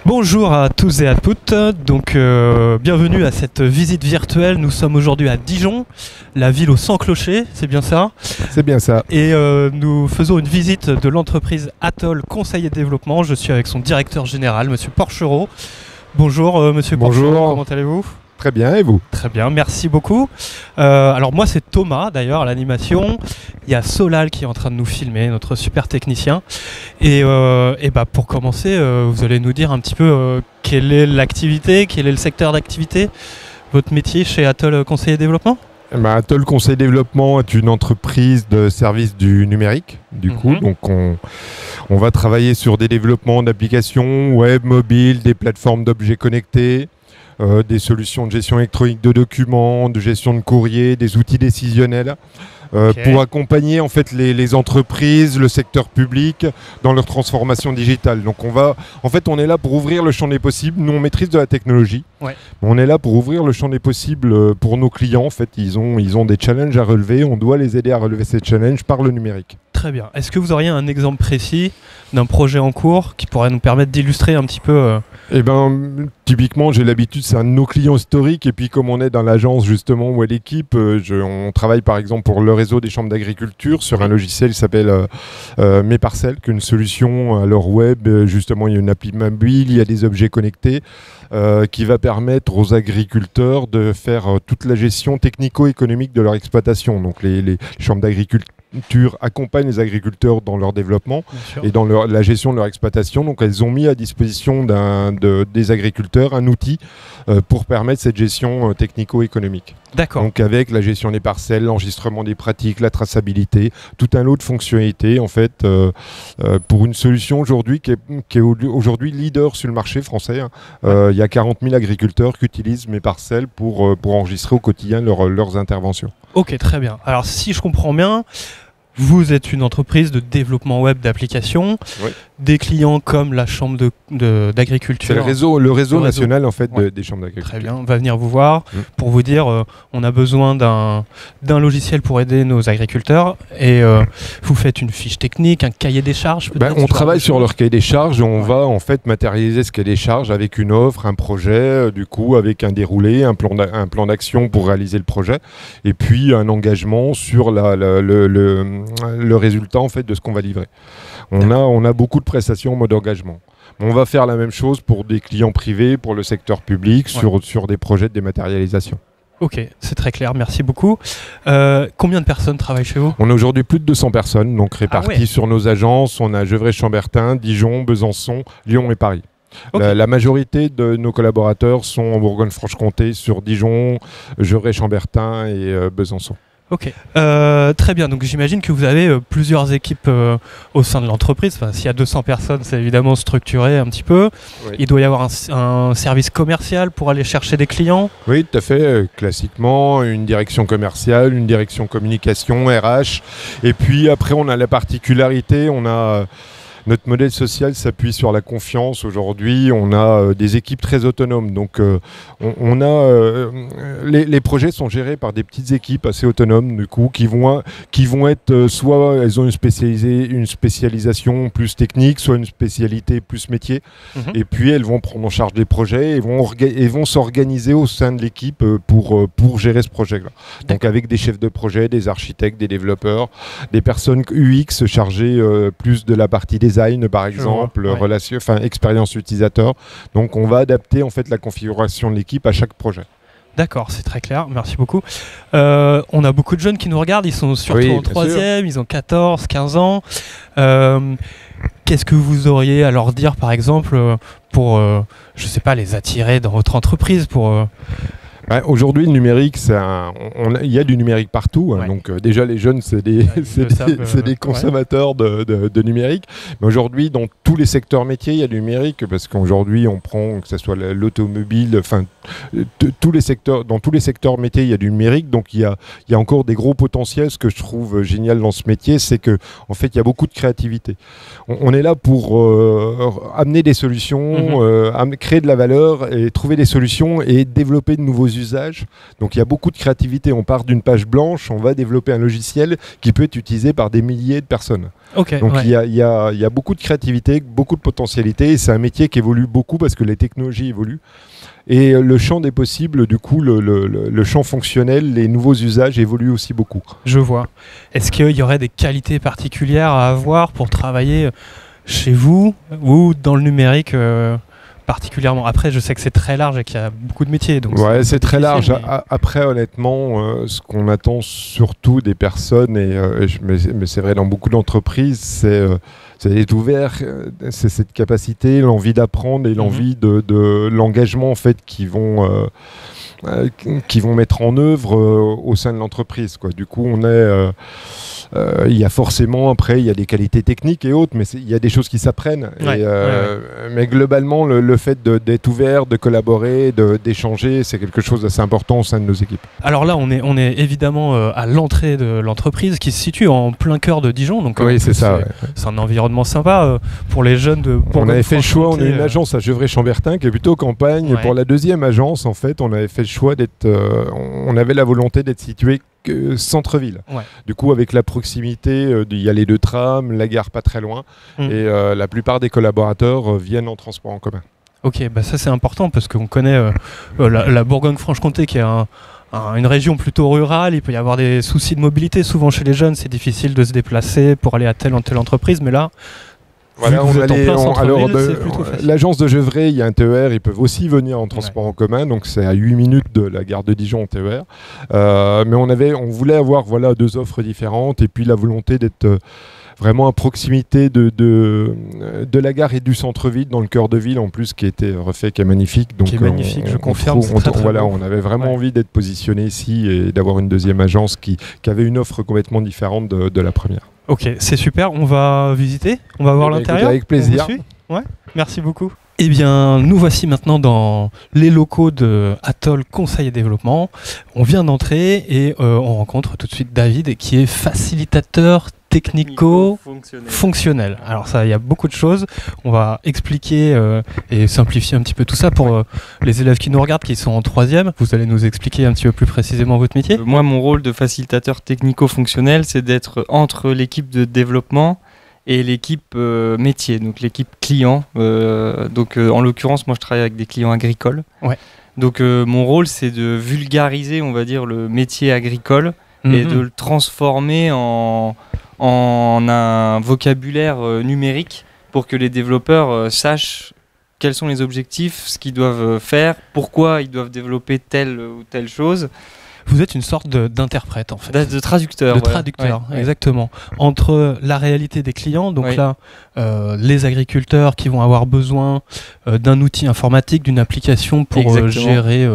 Bonjour à tous et à toutes, bienvenue à cette visite virtuelle. Nous sommes aujourd'hui à Dijon, la ville aux 100 clochers, c'est bien ça? C'est bien ça. Et nous faisons une visite de l'entreprise Atoll Conseil et Développement. Je suis avec son directeur général, monsieur Porchereau. Bonjour monsieur Bonjour. Porchereau, comment allez-vous? Très bien, et vous? Très bien, merci beaucoup. Alors moi c'est Thomas d'ailleurs à l'animation. Il y a Solal qui est en train de nous filmer, notre super technicien. Et pour commencer, vous allez nous dire un petit peu quelle est l'activité, quel est le secteur d'activité, votre métier chez Atoll Conseil et Développement? Atoll Conseil Développement est une entreprise de service du numérique, coup. Donc on va travailler sur des développements d'applications web, mobiles, des plateformes d'objets connectés, des solutions de gestion électronique de documents, de gestion de courrier, des outils décisionnels. Pour accompagner en fait les entreprises, le secteur public dans leur transformation digitale. Donc on est là pour ouvrir le champ des possibles. Nous on maîtrise de la technologie. Ouais. On est là pour ouvrir le champ des possibles pour nos clients. En fait, ils ont des challenges à relever. On doit les aider à relever ces challenges par le numérique. Très bien. Est-ce que vous auriez un exemple précis d'un projet en cours qui pourrait nous permettre d'illustrer un petit peu Typiquement, j'ai l'habitude, c'est un de nos clients historiques. Et puis, comme on est dans l'agence justement ou à l'équipe, on travaille par exemple pour le réseau des chambres d'agriculture sur un logiciel qui s'appelle Mes Parcelles, qui est une solution à leur web. Justement, il y a une appli mobile, il y a des objets connectés qui va permettre aux agriculteurs de faire toute la gestion technico-économique de leur exploitation. Donc, les chambres d'agriculture accompagnent les agriculteurs dans leur développement et dans la gestion de leur exploitation. Donc elles ont mis à disposition des agriculteurs un outil pour permettre cette gestion technico-économique. D'accord. Donc avec la gestion des parcelles, l'enregistrement des pratiques, la traçabilité, tout un lot de fonctionnalités en fait pour une solution aujourd'hui qui est aujourd'hui leader sur le marché français. Il y a 40 000 agriculteurs qui utilisent Mes Parcelles pour enregistrer au quotidien leurs interventions. Ok, très bien. Alors si je comprends bien, vous êtes une entreprise de développement web d'applications, des clients comme la chambre d'agriculture. C'est le réseau national en fait des chambres d'agriculture. Très bien, on va venir vous voir pour vous dire on a besoin d'un logiciel pour aider nos agriculteurs et vous faites une fiche technique, un cahier des charges peut-être. On travaille sur leur cahier des charges et on va en fait matérialiser ce cahier des charges avec une offre, un projet, du coup avec un déroulé, un plan d'action pour réaliser le projet et puis un engagement sur le résultat en fait de ce qu'on va livrer. On a beaucoup de prestations en mode engagement. On va faire la même chose pour des clients privés, pour le secteur public, sur des projets de dématérialisation. Ok, c'est très clair, merci beaucoup. Combien de personnes travaillent chez vous? On a aujourd'hui plus de 200 personnes, donc réparties sur nos agences. On a Gevrey-Chambertin, Dijon, Besançon, Lyon et Paris. Okay. La majorité de nos collaborateurs sont en Bourgogne-Franche-Comté, sur Dijon, Gevrey-Chambertin et Besançon. Ok, très bien. Donc j'imagine que vous avez plusieurs équipes au sein de l'entreprise. Enfin, s'il y a 200 personnes, c'est évidemment structuré un petit peu. Oui. Il doit y avoir un service commercial pour aller chercher des clients. Oui, tout à fait. Classiquement, une direction commerciale, une direction communication, RH. Et puis après, on a la particularité, notre modèle social s'appuie sur la confiance. Aujourd'hui, on a des équipes très autonomes. Donc, les projets sont gérés par des petites équipes assez autonomes, du coup, qui vont être soit elles ont une spécialisation plus technique, soit une spécialité plus métier. Et puis, elles vont prendre en charge des projets et vont s'organiser au sein de l'équipe pour gérer ce projet-là. Donc, avec des chefs de projet, des architectes, des développeurs, des personnes UX chargées plus de la partie design par exemple, expérience utilisateur. Donc on va adapter en fait la configuration de l'équipe à chaque projet. D'accord, c'est très clair, merci beaucoup. On a beaucoup de jeunes qui nous regardent, ils sont surtout en troisième, ils ont 14, 15 ans. Qu'est-ce que vous auriez à leur dire par exemple pour, je sais pas, les attirer dans votre entreprise pour... Aujourd'hui, le numérique, il y a du numérique partout. Donc déjà, les jeunes, c'est des consommateurs de numérique. Mais aujourd'hui, dans tous les secteurs métiers, il y a du numérique parce qu'aujourd'hui, on prend que ce soit l'automobile, dans tous les secteurs métiers, il y a du numérique. Donc il y a encore des gros potentiels. Ce que je trouve génial dans ce métier, c'est que en fait, il y a beaucoup de créativité. On est là pour amener des solutions, créer de la valeur et trouver des solutions et développer de nouveaux usages usages. Donc il y a beaucoup de créativité. On part d'une page blanche, on va développer un logiciel qui peut être utilisé par des milliers de personnes. Ok. Donc Ouais. il y a beaucoup de créativité, beaucoup de potentialité, et c'est un métier qui évolue beaucoup parce que les technologies évoluent. Et le champ des possibles, du coup, le champ fonctionnel, les nouveaux usages évoluent aussi beaucoup. Je vois. Est-ce qu'il y aurait des qualités particulières à avoir pour travailler chez vous ou dans le numérique particulièrement? Après, je sais que c'est très large et qu'il y a beaucoup de métiers. Donc Ouais, c'est très large. difficile, mais- Après, honnêtement, ce qu'on attend surtout des personnes, mais c'est vrai dans beaucoup d'entreprises, c'est d'être ouvert, c'est cette capacité, l'envie d'apprendre et l'envie de l'engagement en fait qui vont mettre en œuvre au sein de l'entreprise, quoi. Du coup, il y a forcément, après, il y a des qualités techniques et autres, mais il y a des choses qui s'apprennent. Ouais, Mais globalement, le fait d'être ouvert, de collaborer, d'échanger, c'est quelque chose d'assez important au sein de nos équipes. Alors là, on est évidemment à l'entrée de l'entreprise qui se situe en plein cœur de Dijon. Donc Oui, c'est ça. Ouais. c'est un environnement sympa pour les jeunes de On avait fait le choix, on a une Bourgogne-Franche-Comté, agence à Gevrey-Chambertin qui est plutôt campagne. Et Ouais. pour la deuxième agence, en fait, on avait fait le choix d'être. On avait la volonté d'être situé centre-ville. Ouais. Du coup, avec la proximité, il y a les deux trams, la gare pas très loin. Mm. Et la plupart des collaborateurs viennent en transport en commun. Ok, bah ça c'est important parce qu'on connaît la Bourgogne-Franche-Comté qui est une région plutôt rurale. Il peut y avoir des soucis de mobilité. Souvent chez les jeunes, c'est difficile de se déplacer pour aller à telle ou telle entreprise. Mais là, Voilà, vu que vous êtes en plein centre-ville, alors, c'est plutôt facile. l'agence de Gevrey, il y a un TER, ils peuvent aussi venir en transport en commun, donc c'est à 8 minutes de la gare de Dijon en TER. Mais on voulait avoir deux offres différentes, et puis la volonté d'être vraiment à proximité de la gare et du centre-ville, dans le cœur de ville en plus, qui a été refait, qui est magnifique. Donc, Qui est magnifique, je confirme, c'est très, très beau. On avait vraiment Ouais. envie d'être positionné ici et d'avoir une deuxième agence qui avait une offre complètement différente de la première. Ok, c'est super. On va visiter. On va voir Eh bien, l'intérieur. écoutez, avec plaisir. On vous suit. Ouais. Merci beaucoup. Eh bien, nous voici maintenant dans les locaux de Atoll Conseil et Développement. On vient d'entrer et on rencontre tout de suite David qui est facilitateur technico-fonctionnel. Alors ça, il y a beaucoup de choses. On va expliquer et simplifier un petit peu tout ça pour les élèves qui nous regardent, qui sont en troisième. Vous allez nous expliquer un petit peu plus précisément votre métier. Moi, mon rôle de facilitateur technico-fonctionnel, c'est d'être entre l'équipe de développement et l'équipe métier, donc l'équipe client. En l'occurrence, moi, je travaille avec des clients agricoles. Ouais. Donc, mon rôle, c'est de vulgariser, on va dire, le métier agricole et de le transformer en un vocabulaire numérique pour que les développeurs sachent quels sont les objectifs, ce qu'ils doivent faire, pourquoi ils doivent développer telle ou telle chose. Vous êtes une sorte d'interprète en fait. De traducteur. De voilà. traducteur, Ouais, ouais. exactement. Entre la réalité des clients, donc Oui. là, les agriculteurs qui vont avoir besoin d'un outil informatique, d'une application pour Exactement. gérer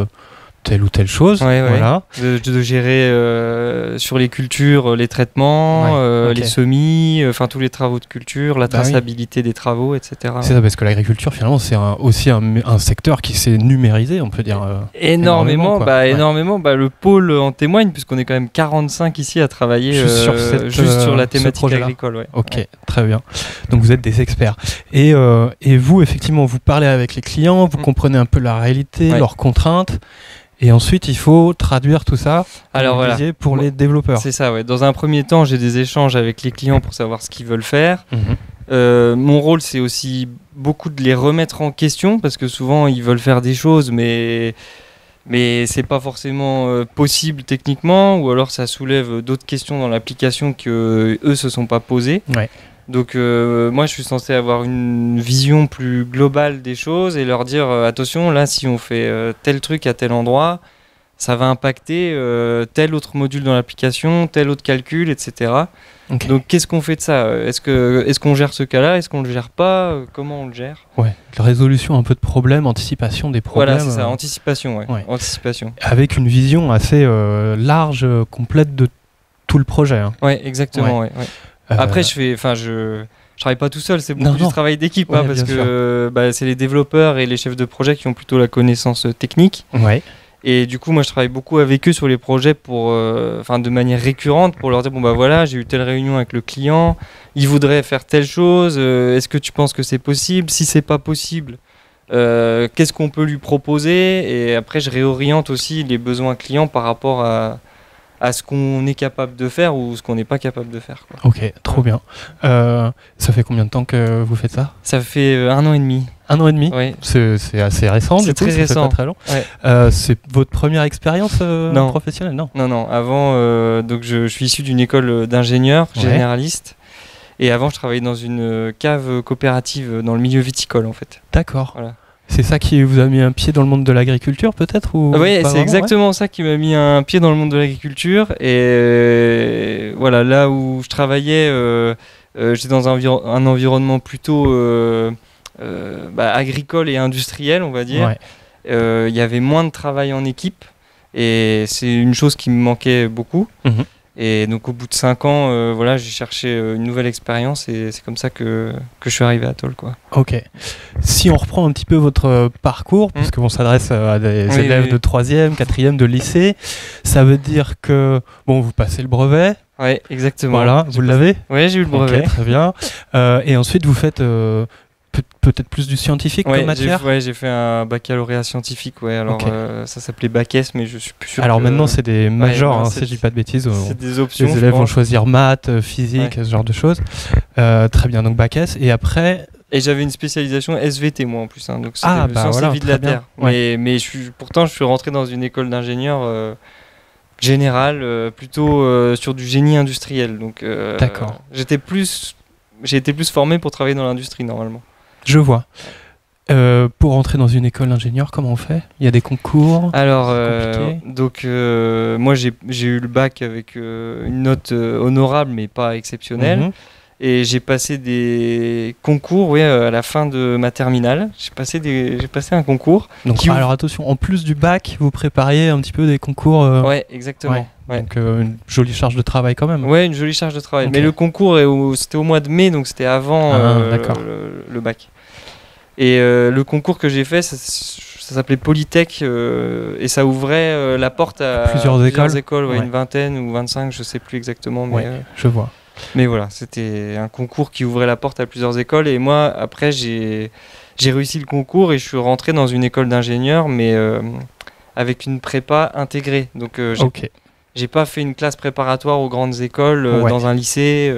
telle ou telle chose. Ouais, ouais. Voilà. De gérer sur les cultures les traitements, Ouais, ok. les semis, tous les travaux de culture, la Bah oui. traçabilité des travaux, etc. C'est ça, parce que l'agriculture, finalement, c'est aussi un secteur qui s'est numérisé, on peut dire. Énormément, Énormément, quoi. Ouais. énormément. Le pôle en témoigne, puisqu'on est quand même 45 ici à travailler Juste sur la ce thématique projet-là. agricole. Ouais. Ok, Ouais. très bien. Donc vous êtes des experts. Et vous, effectivement, vous parlez avec les clients, vous comprenez un peu la réalité, Ouais. leurs contraintes. Et ensuite, il faut traduire tout ça Alors vous voilà. disiez, pour les développeurs. C'est ça, ouais. Dans un premier temps, j'ai des échanges avec les clients pour savoir ce qu'ils veulent faire. Mhm. Mon rôle, c'est aussi beaucoup de les remettre en question parce que souvent, ils veulent faire des choses, mais c'est pas forcément possible techniquement, ou alors ça soulève d'autres questions dans l'application que eux se sont pas posées. Ouais. Donc moi, je suis censé avoir une vision plus globale des choses et leur dire attention, là, si on fait tel truc à tel endroit, ça va impacter tel autre module dans l'application, tel autre calcul, etc. Ok. Donc qu'est-ce qu'on fait de ça ? Est-ce qu'on gère ce cas-là ? Est-ce qu'on le gère pas ? Comment on le gère ? Ouais. Résolution un peu de problèmes, anticipation des problèmes. Voilà, c'est ça, anticipation, ouais. ouais. Anticipation. Avec une vision assez large, complète de tout le projet. Hein. Ouais, exactement, ouais. Après, je travaille pas tout seul, c'est beaucoup du travail d'équipe, Ouais, parce bien que c'est les développeurs et les chefs de projet qui ont plutôt la connaissance technique. Ouais. Et du coup, moi, je travaille beaucoup avec eux sur les projets de manière récurrente pour leur dire bon, voilà, j'ai eu telle réunion avec le client, il voudrait faire telle chose, est-ce que tu penses que c'est possible ? Si c'est pas possible, qu'est-ce qu'on peut lui proposer, et après je réoriente aussi les besoins clients par rapport à ce qu'on est capable de faire ou ce qu'on n'est pas capable de faire, quoi. Ok, trop bien. Ça fait combien de temps que vous faites ça? Ça fait 1 an et demi. 1 an et demi? Oui. C'est assez récent, C'est du coup, très ça fait récent. pas très long. Ouais. C'est votre première expérience Non. professionnelle? Non. Non, avant, donc je suis issu d'une école d'ingénieur généraliste, et avant je travaillais dans une cave coopérative dans le milieu viticole, en fait. D'accord. Voilà. C'est ça qui vous a mis un pied dans le monde de l'agriculture, peut-être, ou Oui, pas c'est vraiment, exactement ça qui m'a mis un pied dans le monde de l'agriculture. Et voilà, là où je travaillais, j'étais dans un environnement plutôt agricole et industriel, on va dire. Ouais. Il y avait moins de travail en équipe, et c'est une chose qui me manquait beaucoup. Mhm. Et donc au bout de 5 ans, voilà, j'ai cherché une nouvelle expérience, et c'est comme ça que je suis arrivé à Toll, quoi. Ok. Si on reprend un petit peu votre parcours, parce qu'on s'adresse à des élèves de 3e, 4e de lycée, ça veut dire que vous passez le brevet. Oui, exactement. Voilà, vous l'avez? Oui, j'ai eu le brevet. Ok, très bien. Et ensuite, vous faites peut-être plus du scientifique comme matière? J'ai fait un baccalauréat scientifique, ouais. Alors ça s'appelait Bac S, mais je suis plus sûr. Alors maintenant, c'est des majors, si je dis pas de bêtises. C'est des options. Les élèves vont choisir maths, physique, ce genre de choses. Très bien, donc Bac S. Et après. Et j'avais une spécialisation SVT, moi, en plus. Donc c'était sciences et vie de la Terre. Ouais. Mais pourtant, je suis rentré dans une école d'ingénieur générale, plutôt sur du génie industriel. Donc d'accord. J'ai été plus formé pour travailler dans l'industrie, normalement. Je vois. Pour entrer dans une école d'ingénieur, comment on fait? Il y a des concours? Alors, moi j'ai eu le bac avec une note honorable, mais pas exceptionnelle. Mhm. Et j'ai passé des concours, à la fin de ma terminale. J'ai passé un concours. Donc, alors attention, en plus du bac, vous prépariez un petit peu des concours. Ouais, exactement. Ouais. Donc une jolie charge de travail quand même. Ouais, une jolie charge de travail. Okay. Mais le concours, c'était au mois de mai, donc c'était avant le bac. Et le concours que j'ai fait, ça s'appelait Polytech, et ça ouvrait la porte à plusieurs écoles, une 20aine ou 25, je sais plus exactement. Mais, je vois. Mais voilà, c'était un concours qui ouvrait la porte à plusieurs écoles, et moi, après, j'ai réussi le concours et je suis rentré dans une école d'ingénieur, mais avec une prépa intégrée. Donc j'ai pas fait une classe préparatoire aux grandes écoles dans un lycée.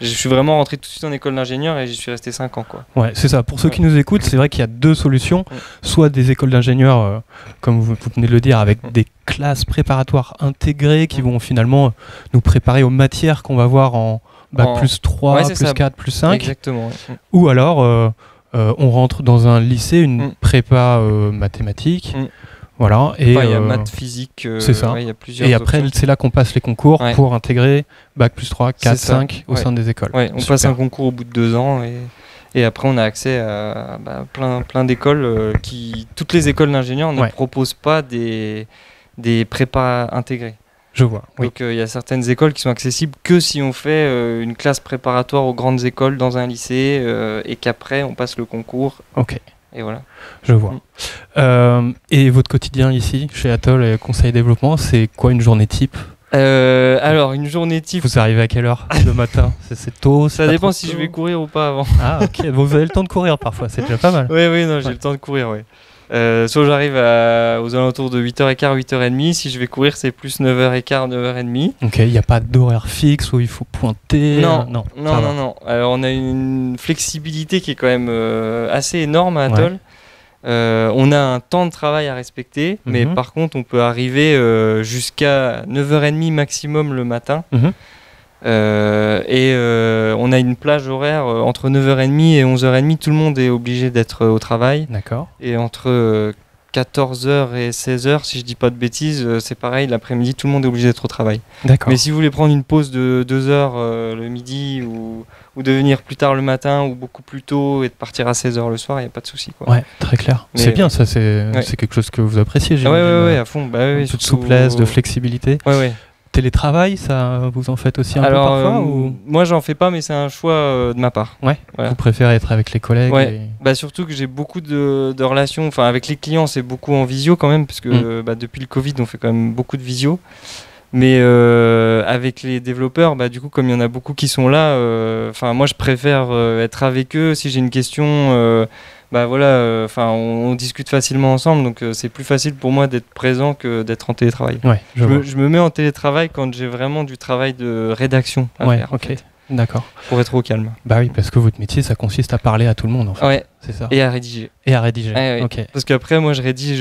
Je suis vraiment rentré tout de suite en école d'ingénieur et j'y suis resté 5 ans, quoi. Ouais, c'est ça. Pour ceux qui nous écoutent, c'est vrai qu'il y a deux solutions. Soit des écoles d'ingénieurs, comme vous venez de le dire, avec des classes préparatoires intégrées qui vont finalement nous préparer aux matières qu'on va voir en bac plus 3, plus 4, plus 5. Exactement. Ou alors, on rentre dans un lycée, une prépa mathématiques. Voilà, et il y a maths, physique, c'est ça. Il y a plusieurs et après, c'est là qu'on passe les concours pour intégrer bac plus 3, 4, 5 au sein des écoles. Ouais, on passe un concours au bout de 2 ans et après on a accès à plein d'écoles toutes les écoles d'ingénieurs ne proposent pas des prépas intégrés. Je vois. Donc il y a certaines écoles qui sont accessibles que si on fait une classe préparatoire aux grandes écoles dans un lycée et qu'après on passe le concours. Ok. Et voilà. Je vois. Et votre quotidien ici, chez Atoll et Conseil Développement, c'est quoi une journée type? Alors, une journée type... Vous arrivez à quelle heure le matin? C'est tôt? Ça dépend si je vais courir ou pas avant. Ah, ok. Bon, vous avez le temps de courir parfois, c'est déjà pas mal. Oui, non, j'ai le temps de courir, oui. Soit j'arrive aux alentours de 8h15, 8h30. Si je vais courir, c'est plus 9h15, 9h30. Ok, il n'y a pas d'horaire fixe où il faut pointer? Non. Alors, on a une flexibilité qui est quand même assez énorme à Atoll. On a un temps de travail à respecter, mais par contre, on peut arriver jusqu'à 9h30 maximum le matin. Et on a une plage horaire entre 9h30 et 11h30. Tout le monde est obligé d'être au travail. D'accord. Et entre 14h et 16h, si je dis pas de bêtises, c'est pareil, l'après-midi, tout le monde est obligé d'être au travail. D'accord. Mais si vous voulez prendre une pause de 2 heures le midi ou de venir plus tard le matin ou beaucoup plus tôt et de partir à 16h le soir, il n'y a pas de souci, quoi. Ouais, très clair. Mais c'est bien, ça, c'est quelque chose que vous appréciez, j'imagine. Ouais, à fond. Un peu de souplesse, de flexibilité. Ouais. Télétravail, ça, vous en faites aussi un peu parfois ou... Moi, j'en fais pas, mais c'est un choix de ma part. Ouais. Voilà. Vous préférez être avec les collègues? Surtout que j'ai beaucoup de relations. Enfin, avec les clients, c'est beaucoup en visio quand même, parce que depuis le Covid, on fait quand même beaucoup de visio. Mais avec les développeurs, du coup, comme il y en a beaucoup qui sont là, moi je préfère être avec eux. Si j'ai une question, on discute facilement ensemble, donc c'est plus facile pour moi d'être présent que d'être en télétravail. Ouais, je me mets en télétravail quand j'ai vraiment du travail de rédaction à faire. Ok. En fait. D'accord. Pour être au calme. Bah oui, parce que votre métier, ça consiste à parler à tout le monde, en fait. Ouais. C'est ça. Et à rédiger. Ouais, oui. Ok. Parce qu'après, moi, je rédige.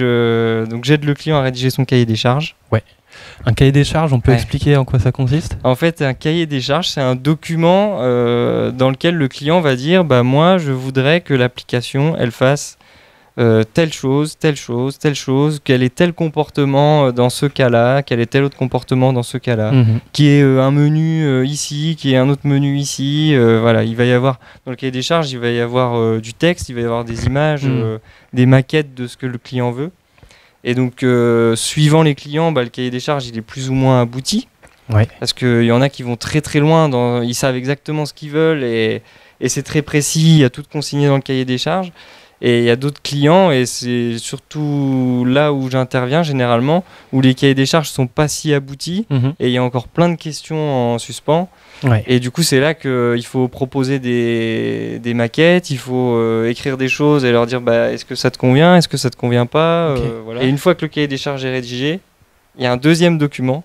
Donc, j'aide le client à rédiger son cahier des charges. Ouais. Un cahier des charges, on peut expliquer en quoi ça consiste ? En fait, un cahier des charges, c'est un document dans lequel le client va dire moi, je voudrais que l'application, elle fasse telle chose, qu'elle ait tel comportement dans ce cas-là, qu'elle ait tel autre comportement dans ce cas-là, qui est un menu ici, qui est un autre menu ici. Il va y avoir, dans le cahier des charges, il va y avoir du texte, il va y avoir des images, des maquettes de ce que le client veut. Et donc, suivant les clients, le cahier des charges, il est plus ou moins abouti. Ouais. Parce qu'il y en a qui vont très très loin, ils savent exactement ce qu'ils veulent et c'est très précis, il y a tout consigné dans le cahier des charges. Et il y a d'autres clients, et c'est surtout là où j'interviens généralement, où les cahiers des charges ne sont pas si aboutis, et il y a encore plein de questions en suspens. Ouais. Et du coup, c'est là qu'il faut proposer des maquettes, il faut écrire des choses et leur dire est-ce que ça te convient, est-ce que ça ne te convient pas. Et une fois que le cahier des charges est rédigé, il y a un deuxième document.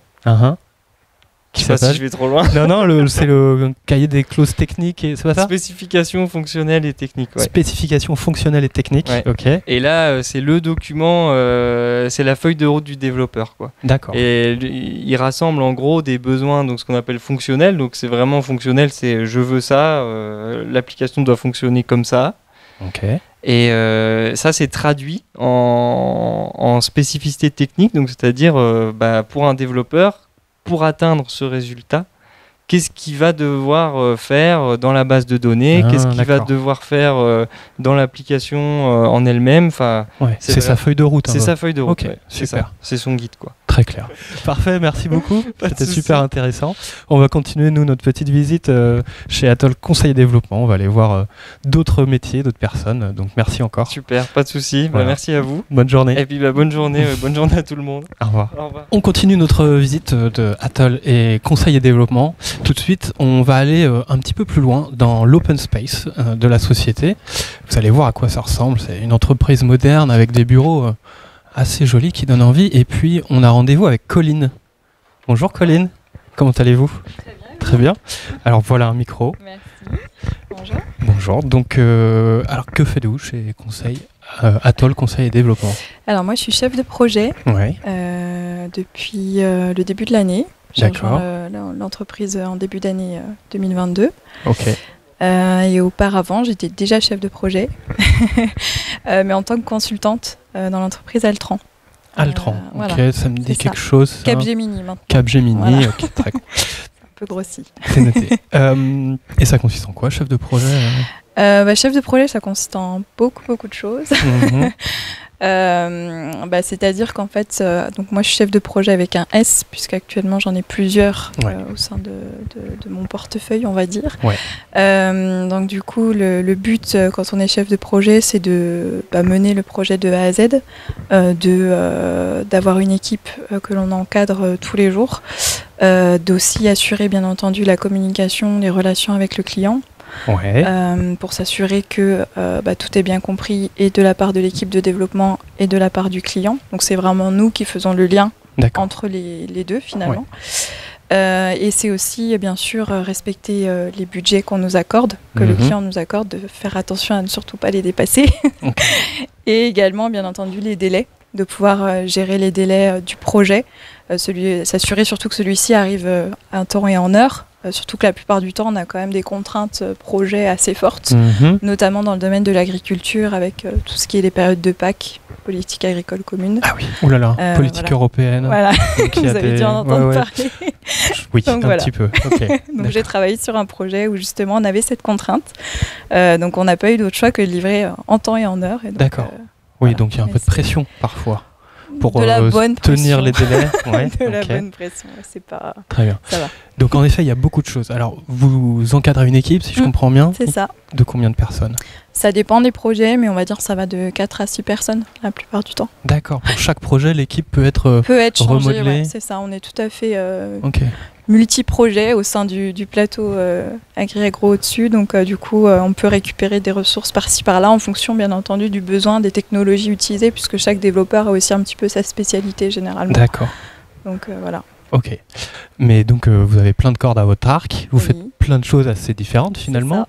Qui je sais pas si je vais trop loin. Non, c'est le cahier des clauses techniques, c'est pas ça ? Spécifications fonctionnelles et techniques. Ouais. Spécifications fonctionnelles et techniques, ouais. Ok. Et là, c'est le document, c'est la feuille de route du développeur, quoi. D'accord. Et il rassemble en gros des besoins, donc ce qu'on appelle fonctionnels. Donc c'est vraiment fonctionnel, c'est je veux ça, l'application doit fonctionner comme ça. Ok. Et ça, c'est traduit en spécificité technique, donc c'est-à-dire pour un développeur, pour atteindre ce résultat, qu'est-ce qu'il va devoir faire dans la base de données, qu'est-ce qu'il va devoir faire dans l'application en elle-même. C'est sa feuille de route. C'est sa feuille de route. Okay, super. C'est son guide, quoi. Très clair. Parfait, merci beaucoup. C'était super intéressant. On va continuer, nous, notre petite visite chez Atoll Conseil et Développement. On va aller voir d'autres métiers, d'autres personnes. Donc, merci encore. Super, pas de souci. Voilà. Merci à vous. Bonne journée. Et puis, bonne journée à tout le monde. Au revoir. On continue notre visite de Atoll et Conseil et Développement. Tout de suite, on va aller un petit peu plus loin dans l'open space de la société. Vous allez voir à quoi ça ressemble. C'est une entreprise moderne avec des bureaux assez jolis qui donnent envie. Et puis, on a rendez-vous avec Colline. Bonjour Colline, comment allez-vous ? Très bien. Très bien. Alors voilà un micro. Merci. Bonjour. Bonjour. Donc, alors que faites-vous chez Atoll Conseil et Développement ? Alors moi, je suis chef de projet depuis le début de l'année. J'ai rejoint l'entreprise en début d'année 2022. Ok. Et auparavant, j'étais déjà chef de projet, mais en tant que consultante dans l'entreprise Altran. Altran, ok, voilà, ça me dit quelque chose. Ça. Capgemini maintenant. Capgemini, voilà. Ok, très cool. C'est un peu grossi. C'est noté. Et ça consiste en quoi, chef de projet Chef de projet, ça consiste en beaucoup de choses. C'est-à-dire qu'en fait, donc moi je suis chef de projet avec un S, puisqu'actuellement j'en ai plusieurs au sein de mon portefeuille, on va dire. Ouais. Donc du coup, le but quand on est chef de projet, c'est de mener le projet de A à Z, d'avoir une équipe que l'on encadre tous les jours, d'aussi assurer bien entendu la communication, les relations avec le client. Ouais. Pour s'assurer que tout est bien compris et de la part de l'équipe de développement et de la part du client. Donc c'est vraiment nous qui faisons le lien entre les deux finalement. Ouais. Et c'est aussi bien sûr respecter les budgets qu'on nous accorde, que le client nous accorde, de faire attention à ne surtout pas les dépasser. Okay. Et également bien entendu les délais, de pouvoir gérer les délais du projet, s'assurer surtout que celui-ci arrive à temps et en heure. Surtout que la plupart du temps, on a quand même des contraintes projets assez fortes, notamment dans le domaine de l'agriculture, avec tout ce qui est les périodes de PAC, politique agricole commune. Ah oui, oh là là, politique européenne. Voilà, vous avez dû en entendre parler. Oui, donc, un petit peu. Okay. Donc j'ai travaillé sur un projet où justement on avait cette contrainte. Donc on n'a pas eu d'autre choix que de livrer en temps et en heure. D'accord. Oui, donc il y a un peu de pression parfois. pour de la bonne tenir les délais. Ouais, de la bonne pression, c'est pas... Très bien. Ça va. Donc en effet, il y a beaucoup de choses. Alors, vous encadrez une équipe, si je comprends bien. C'est ça. De combien de personnes? Ça dépend des projets, mais on va dire que ça va de 4 à 6 personnes la plupart du temps. D'accord. Pour chaque projet, l'équipe peut être changée, remodelée. ouais, c'est ça. On est tout à fait multi-projets au sein du plateau Agri-Agro au-dessus. Donc du coup, on peut récupérer des ressources par-ci par-là en fonction, bien entendu, du besoin des technologies utilisées, puisque chaque développeur a aussi un petit peu sa spécialité généralement. D'accord. Donc voilà. Ok. Mais donc vous avez plein de cordes à votre arc. Vous faites plein de choses assez différentes finalement.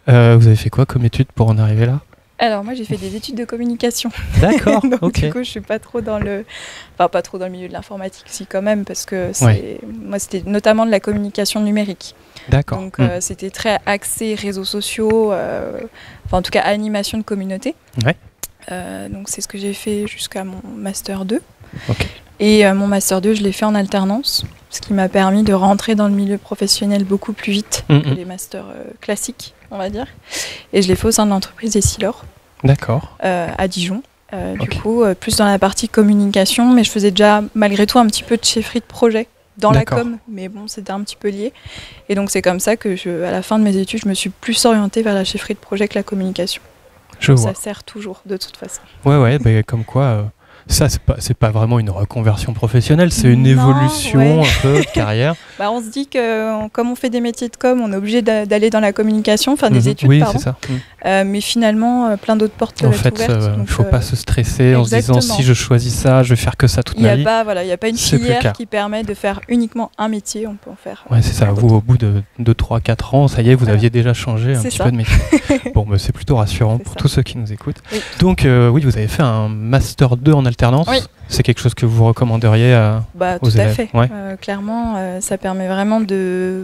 Vous avez fait quoi comme études pour en arriver là? Alors moi j'ai fait des études de communication. D'accord. Donc ok. du coup je suis pas trop dans le milieu de l'informatique, si quand même, parce que moi c'était notamment de la communication numérique. D'accord. Donc c'était très axé réseaux sociaux, en tout cas animation de communauté. Ouais. Donc c'est ce que j'ai fait jusqu'à mon master 2. Ok. Et mon master 2 je l'ai fait en alternance, ce qui m'a permis de rentrer dans le milieu professionnel beaucoup plus vite que les masters classiques, on va dire. Et je l'ai fait au sein de l'entreprise Essilor. D'accord. À Dijon. Du coup, plus dans la partie communication, mais je faisais déjà malgré tout un petit peu de chefferie de projet dans la com, mais bon, c'était un petit peu lié. Et donc c'est comme ça que à la fin de mes études, je me suis plus orientée vers la chefferie de projet que la communication. Je vois. Ça sert toujours, de toute façon. Ouais, bah, comme quoi... Ça, c'est pas vraiment une reconversion professionnelle, c'est une évolution un peu de carrière. Bah, on se dit que comme on fait des métiers de com, on est obligé d'aller dans la communication, enfin des études, oui, pardon. c'est ça. Mais finalement, plein d'autres portes peuvent être ouvertes. En fait, il ne faut pas se stresser en se disant si je choisis ça, je vais faire que ça toute ma vie. Il n'y a pas une filière qui permet de faire uniquement un métier, on peut en faire. Ouais, c'est ça. Vous, au bout de 3-4 ans, ça y est, vous aviez déjà changé un petit peu de métier. Bon, bah, c'est plutôt rassurant pour tous ceux qui nous écoutent. Oui. Donc, oui, vous avez fait un Master 2 en alternance. Oui. C'est quelque chose que vous recommanderiez aux élèves? Tout à fait. Ouais. Clairement, ça permet vraiment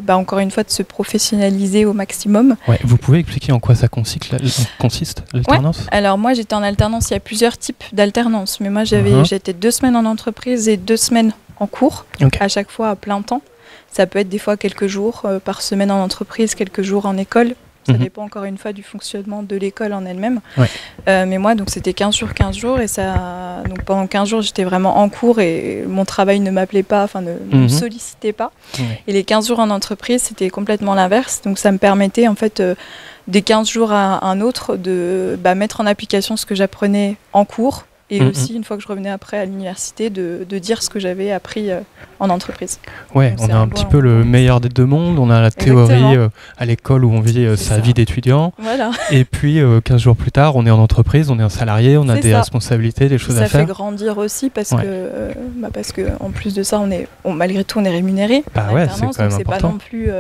encore une fois, de se professionnaliser au maximum. Ouais. Vous pouvez expliquer en quoi ça consiste l'alternance? Ouais. Alors moi, j'étais en alternance. Il y a plusieurs types d'alternance, mais moi, j'étais 2 semaines en entreprise et 2 semaines en cours, à chaque fois à plein temps. Ça peut être des fois quelques jours par semaine en entreprise, quelques jours en école. Ça dépend encore une fois du fonctionnement de l'école en elle-même. Ouais. Mais moi, donc c'était 15 jours et ça, donc pendant 15 jours, j'étais vraiment en cours et mon travail ne m'appelait pas, ne me sollicitait pas. Ouais. Et les 15 jours en entreprise, c'était complètement l'inverse. Donc ça me permettait en fait des 15 jours à un autre de mettre en application ce que j'apprenais en cours. Et aussi, une fois que je revenais après à l'université, de dire ce que j'avais appris en entreprise. Ouais, donc, on a un petit peu le meilleur des deux mondes. On a la théorie à l'école où on vit sa vie d'étudiant. Voilà. Et puis, 15 jours plus tard, on est en entreprise, on est un salarié, on a des responsabilités, des choses à faire. Ça fait grandir aussi parce que en plus de ça, malgré tout, on est rémunéré. Bah ouais, c'est quand même important. C'est pas non plus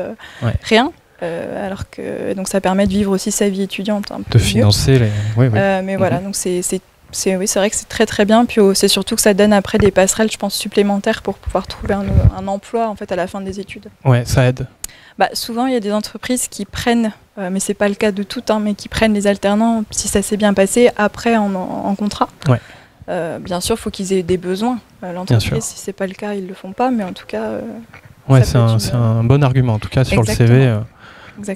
rien. Alors que donc ça permet de vivre aussi sa vie étudiante. De financer les... mais voilà, donc c'est vrai que c'est très très bien, puis c'est surtout que ça donne après des passerelles, je pense, supplémentaires pour pouvoir trouver un emploi en fait à la fin des études. Ouais, ça aide. Souvent il y a des entreprises qui prennent, mais c'est pas le cas de toutes, mais qui prennent les alternants, si ça s'est bien passé, après en contrat. Ouais. Bien sûr, il faut qu'ils aient des besoins. L'entreprise, si c'est pas le cas, ils le font pas, mais en tout cas... c'est un bon argument, en tout cas sur le CV,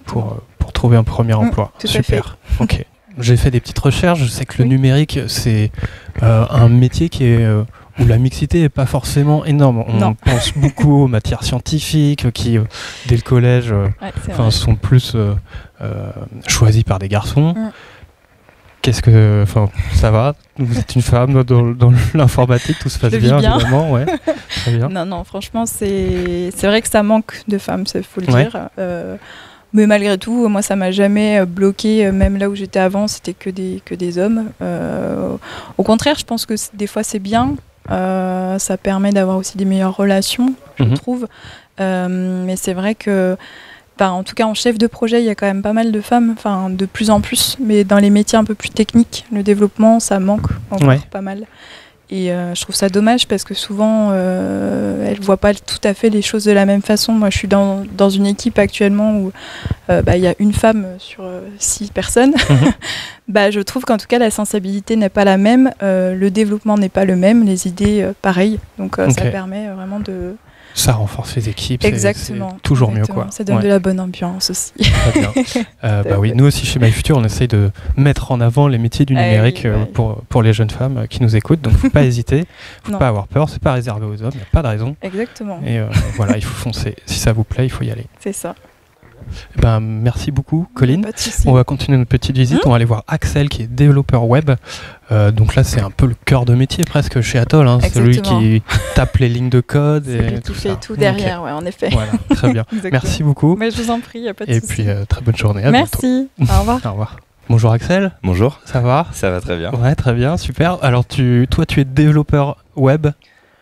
pour trouver un premier emploi. Super. Ok. J'ai fait des petites recherches, je sais que le numérique, c'est un métier où la mixité n'est pas forcément énorme. On pense beaucoup aux matières scientifiques qui, dès le collège, sont plus choisies par des garçons. Ça va? Vous êtes une femme dans l'informatique, tout se passe bien, évidemment. Ouais. Très bien. Non, franchement, c'est vrai que ça manque de femmes, il faut le dire. Mais malgré tout, moi, ça m'a jamais bloqué. Même là où j'étais avant, c'était que des hommes. Au contraire, je pense que des fois, c'est bien. Ça permet d'avoir aussi des meilleures relations, je trouve. Mais c'est vrai que, en tout cas, en chef de projet, il y a quand même pas mal de femmes, de plus en plus. Mais dans les métiers un peu plus techniques, le développement, ça manque encore pas mal. Et je trouve ça dommage parce que souvent, elles ne voient pas tout à fait les choses de la même façon. Moi, je suis dans une équipe actuellement où y a une femme sur 6 personnes. Je trouve qu'en tout cas, la sensibilité n'est pas la même, le développement n'est pas le même, les idées, pareil. Donc, ça permet vraiment de Ça renforce les équipes. Exactement. C'est toujours mieux, quoi. Ça donne de la bonne ambiance aussi. Très bien. Oui, nous aussi chez MyFuture, on essaye de mettre en avant les métiers du numérique pour les jeunes femmes qui nous écoutent. Donc, faut pas hésiter, faut pas avoir peur. C'est pas réservé aux hommes, il n'y a pas de raison. Exactement. Et voilà, il faut foncer. Si ça vous plaît, il faut y aller. C'est ça. Merci beaucoup, Colline. Pas de souci. On va continuer notre petite visite. On va aller voir Axel, qui est développeur web. Donc là, c'est un peu le cœur de métier presque chez Atoll. Hein. C'est lui qui tape les lignes de code. C'est lui qui fait tout derrière, en effet. Voilà, très bien. Merci beaucoup. Mais je vous en prie, il n'y a pas de souci. Et puis, très bonne journée. À Merci. bientôt. Au revoir. Au revoir. Bonjour Axel. Bonjour. Ça va? Ça va très bien. Ouais, très bien, super. Alors, toi, tu es développeur web.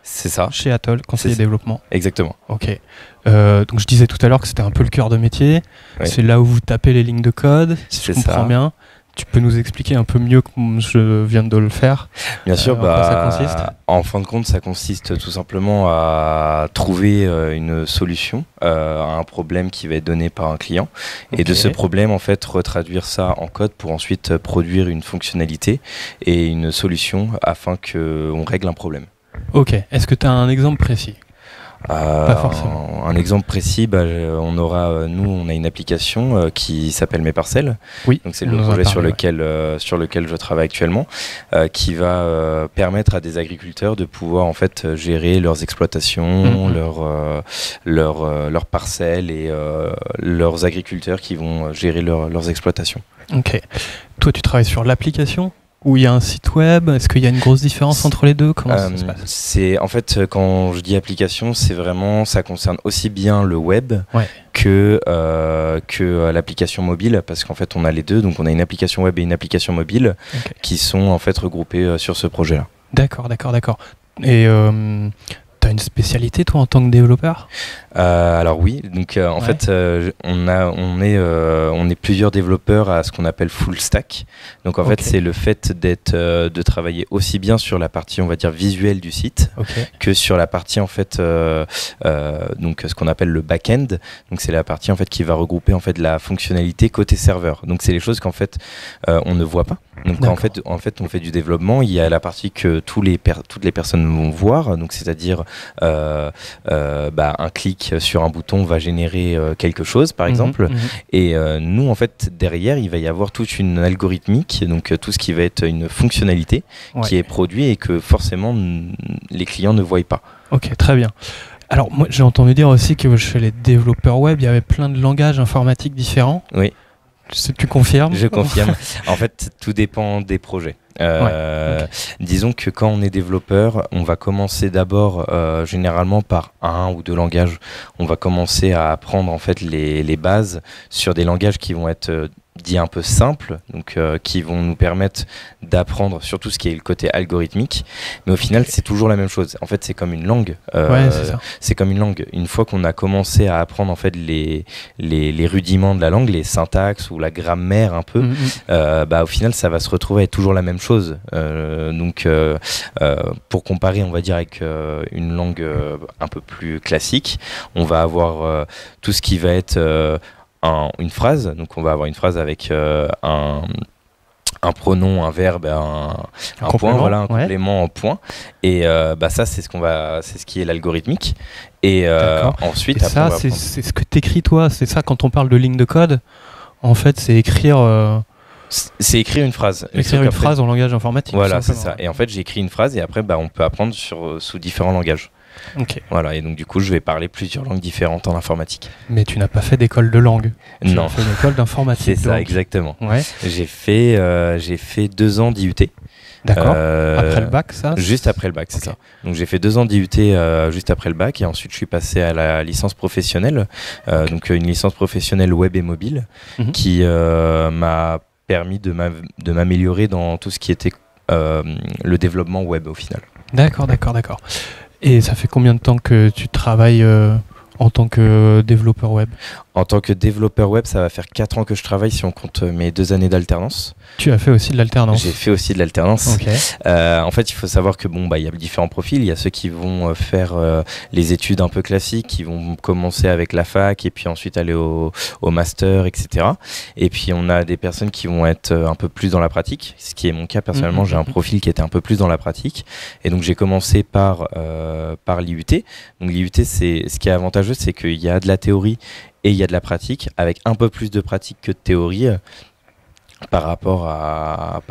C'est ça. Chez Atoll, conseiller développement. Exactement. Ok. Donc je disais tout à l'heure que c'était un peu le cœur de métier. Oui. C'est là où vous tapez les lignes de code, si je comprends bien. Tu peux nous expliquer un peu mieux comme je viens de le faire? Bien sûr, ça consiste en fin de compte, ça consiste tout simplement à trouver une solution à un problème qui va être donné par un client. Et de ce problème, en fait, retraduire ça en code pour ensuite produire une fonctionnalité et une solution afin qu'on règle un problème. Ok. Est-ce que tu as un exemple précis? Pas forcément. Un exemple précis, on a une application qui s'appelle Mes Parcelles. Oui. Donc c'est le projet sur lequel je travaille actuellement, qui va permettre à des agriculteurs de pouvoir en fait gérer leurs exploitations, leurs parcelles et leurs agriculteurs qui vont gérer leurs exploitations. Ok. Toi, tu travailles sur l'application? Ou il y a un site web? Est-ce qu'il y a une grosse différence entre les deux? Comment ça se passe? En fait, quand je dis application, c'est vraiment, ça concerne aussi bien le web que l'application mobile, parce qu'en fait, on a les deux. Donc, on a une application web et une application mobile qui sont en fait regroupées sur ce projet-là. D'accord. Et t'as une spécialité, toi, en tant que développeur? Alors oui, donc en fait on est plusieurs développeurs à ce qu'on appelle full stack. Donc en fait c'est le fait de travailler aussi bien sur la partie on va dire visuelle du site que sur la partie en fait donc ce qu'on appelle le back-end. Donc c'est la partie en fait qui va regrouper en fait la fonctionnalité côté serveur. Donc c'est les choses qu'en fait on ne voit pas. Donc en fait on fait du développement, il y a la partie que toutes les personnes vont voir, donc c'est-à-dire un clic sur un bouton va générer quelque chose par exemple et nous en fait derrière il va y avoir toute une algorithmique, donc tout ce qui va être une fonctionnalité qui est produit et que forcément les clients ne voient pas. Ok, très bien. Alors moi j'ai entendu dire aussi que chez les développeurs web il y avait plein de langages informatiques différents. Oui. Tu confirmes? Je confirme. En fait, tout dépend des projets. Disons que quand on est développeur, on va commencer d'abord généralement par un ou deux langages. On va commencer à apprendre en fait les bases sur des langages qui vont être dits un peu simples, donc qui vont nous permettre d'apprendre surtout ce qui est le côté algorithmique. Mais au final, c'est toujours la même chose. En fait, c'est comme une langue. C'est comme une langue. Une fois qu'on a commencé à apprendre en fait les rudiments de la langue, les syntaxes ou la grammaire un peu, au final, ça va se retrouver à être toujours la même chose. Pour comparer, on va dire avec une langue un peu plus classique, on va avoir tout ce qui va être une phrase. Donc on va avoir une phrase avec un pronom, un verbe, un point, voilà, un complément en point. Et ça, c'est ce qui est l'algorithmique. Et ensuite, et ça, c'est ce que t'écris toi. C'est ça quand on parle de ligne de code. En fait, c'est écrire. C'est écrire une phrase. Écrire une phrase en langage informatique. Voilà, c'est ça. Et en fait, j'ai écrit une phrase et après, on peut apprendre sous différents langages. Okay. Voilà, et donc du coup, je vais parler plusieurs langues différentes en informatique. Mais tu n'as pas fait d'école de langue? Non. Tu as fait une école d'informatique. C'est ça, exactement. Ouais. J'ai fait 2 ans d'IUT. D'accord. Après le bac, ça? Juste après le bac, c'est ça. Donc j'ai fait 2 ans d'IUT juste après le bac et ensuite je suis passé à la licence professionnelle. Donc une licence professionnelle web et mobile qui m'a permis de m'améliorer dans tout ce qui était le développement web au final. D'accord. Et ça fait combien de temps que tu travailles en tant que développeur web? En tant que développeur web, ça va faire 4 ans que je travaille si on compte mes 2 années d'alternance. Tu as fait aussi de l'alternance? J'ai fait aussi de l'alternance. Okay. En fait, il faut savoir que il y a différents profils. Il y a ceux qui vont faire les études un peu classiques, qui vont commencer avec la fac et puis ensuite aller au master, etc. Et puis on a des personnes qui vont être un peu plus dans la pratique, ce qui est mon cas personnellement. J'ai un profil qui était un peu plus dans la pratique. Et donc j'ai commencé par l'IUT. Donc l'IUT, ce qui est avantageux, c'est qu'il y a de la théorie et il y a de la pratique, avec un peu plus de pratique que de théorie. Par rapport à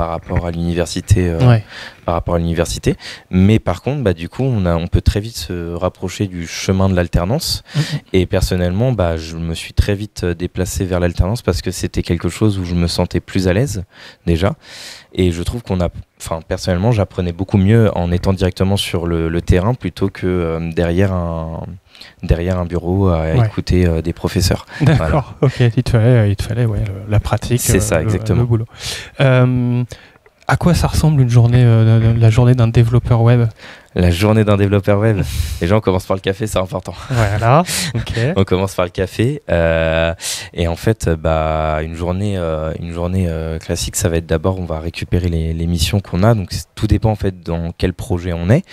l'université, mais par contre du coup on peut très vite se rapprocher du chemin de l'alternance. Et personnellement je me suis très vite déplacé vers l'alternance parce que c'était quelque chose où je me sentais plus à l'aise déjà, et je trouve personnellement j'apprenais beaucoup mieux en étant directement sur le terrain plutôt que derrière un bureau à écouter des professeurs. D'accord, ok, il te fallait la pratique. C'est ça, exactement. Le boulot. À quoi ça ressemble la journée d'un développeur web? La journée d'un développeur web. Les gens commencent par le café, c'est important. Voilà, ok. On commence par le café. Et en fait, une journée classique, ça va être d'abord, on va récupérer les missions qu'on a. Donc tout dépend en fait dans quel projet on est.